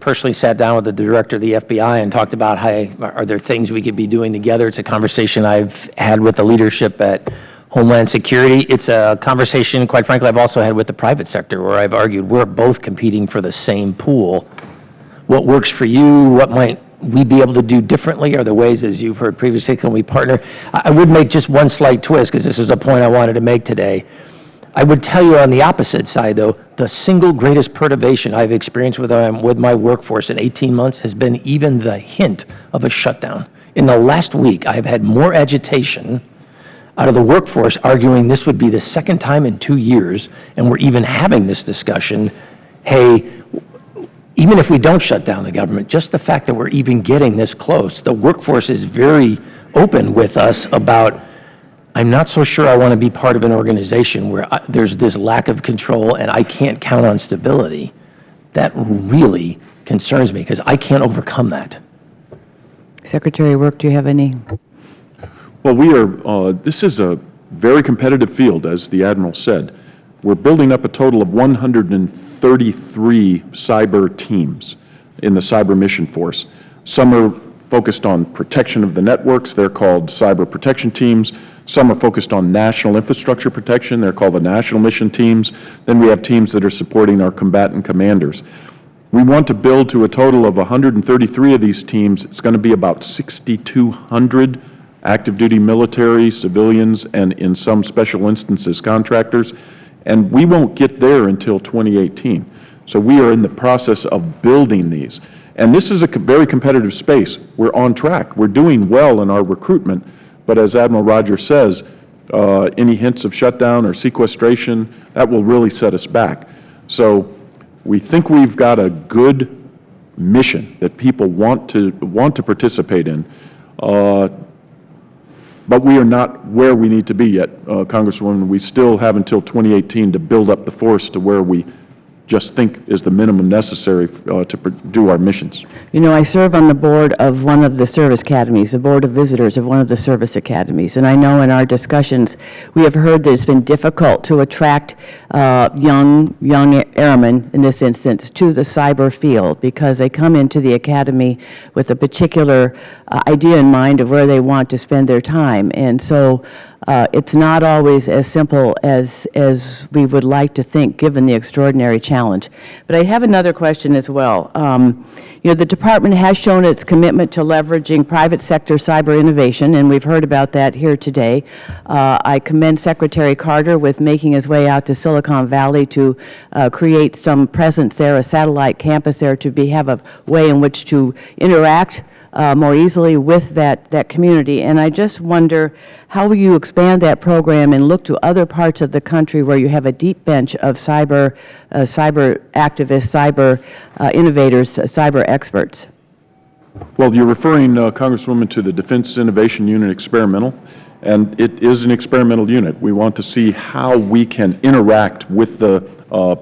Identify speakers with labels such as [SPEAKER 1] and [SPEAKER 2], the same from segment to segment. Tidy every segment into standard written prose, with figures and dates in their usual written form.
[SPEAKER 1] personally sat down with the director of the FBI and talked about how, are there things we could be doing together. It's a conversation I've had with the leadership at Homeland Security. It's a conversation, quite frankly, I've also had with the private sector, where I've argued we're both competing for the same pool. What works for you? What might we be able to do differently? Are there ways, as you've heard previously, can we partner? I would make just one slight twist, because this is a point I wanted to make today. I would tell you on the opposite side, though, the single greatest perturbation I've experienced with my workforce in 18 months has been even the hint of a shutdown. In the last week, I have had more agitation out of the workforce arguing this would be the second time in 2 years, and we're even having this discussion, hey, even if we don't shut down the government, just the fact that we're even getting this close, the workforce is very open with us about, I'm not so sure I want to be part of an organization where there's this lack of control and I can't count on stability. That really concerns me, because I can't overcome that.
[SPEAKER 2] Secretary of Work, do you have any?
[SPEAKER 3] Well, this is a very competitive field, as the Admiral said. We're building up a total of 133 cyber teams in the Cyber Mission Force. Some are focused on protection of the networks. They're called cyber protection teams. Some are focused on national infrastructure protection. They're called the national mission teams. Then we have teams that are supporting our combatant commanders. We want to build to a total of 133 of these teams. It's going to be about 6,200 active duty military, civilians, and in some special instances, contractors. And we won't get there until 2018. So we are in the process of building these. And this is a very competitive space. We're on track. We're doing well in our recruitment. But as Admiral Rogers says, any hints of shutdown or sequestration, that will really set us back. So we think we've got a good mission that people want to participate in. But we are not where we need to be yet, Congresswoman. We still have until 2018 to build up the force to where we just think is the minimum necessary to do our missions.
[SPEAKER 2] You know, I serve on the board of one of the service academies, the board of visitors of one of the service academies, and I know in our discussions we have heard that it's been difficult to attract young airmen, in this instance, to the cyber field, because they come into the academy with a particular idea in mind of where they want to spend their time. And so it's not always as simple as we would like to think, given the extraordinary challenge. But I have another question as well. You know, the Department has shown its commitment to leveraging private sector cyber innovation, and we've heard about that here today. I commend Secretary Carter with making his way out to Silicon Valley to create some presence there, a satellite campus there, to have a way in which to interact more easily with that community. And I just wonder, how will you expand that program and look to other parts of the country where you have a deep bench of cyber activists, cyber innovators, cyber experts?
[SPEAKER 3] Well, you're referring, Congresswoman, to the Defense Innovation Unit Experimental, and it is an experimental unit. We want to see how we can interact with the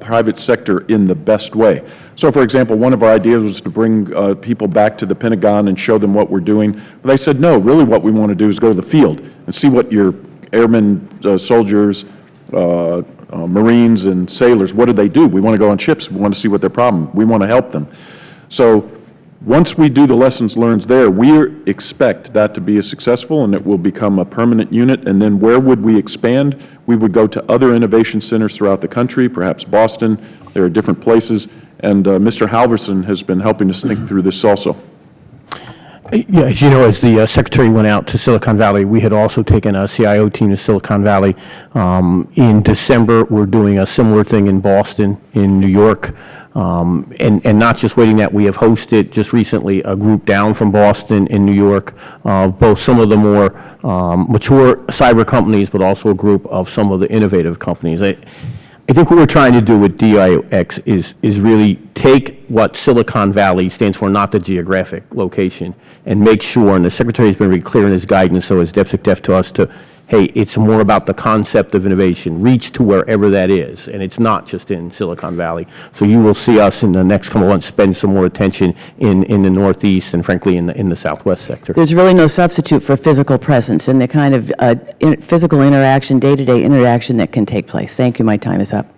[SPEAKER 3] private sector in the best way. So, for example, one of our ideas was to bring people back to the Pentagon and show them what we're doing. But I said, no, really what we want to do is go to the field and see what your airmen, soldiers, Marines, and sailors, what do they do? We want to go on ships. We want to see what their problem. We want to help them. So once we do the lessons learned there, we expect that to be successful, and it will become a permanent unit. And then where would we expand? We would go to other innovation centers throughout the country, perhaps Boston. There are different places. And Mr. Halverson has been helping us think through this also.
[SPEAKER 4] Yeah, as you know, as the Secretary went out to Silicon Valley, we had also taken a CIO team to Silicon Valley. In December, we're doing a similar thing in Boston, in New York. And not just waiting that, we have hosted just recently a group down from Boston in New York, both some of the more mature cyber companies, but also a group of some of the innovative companies. I think what we're trying to do with DIX is really take what Silicon Valley stands for, not the geographic location, and make sure, and the Secretary has been very clear in his guidance, so as DepSecDef to us, to, hey, it's more about the concept of innovation, reach to wherever that is, and it's not just in Silicon Valley. So you will see us in the next couple of months spend some more attention in the Northeast and, frankly, in the Southwest sector.
[SPEAKER 2] There's really no substitute for physical presence and the kind of physical interaction, day-to-day interaction that can take place. Thank you. My time is up.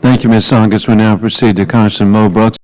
[SPEAKER 5] Thank you, Ms. Saunders. We now proceed to Congressman Mo Brooks.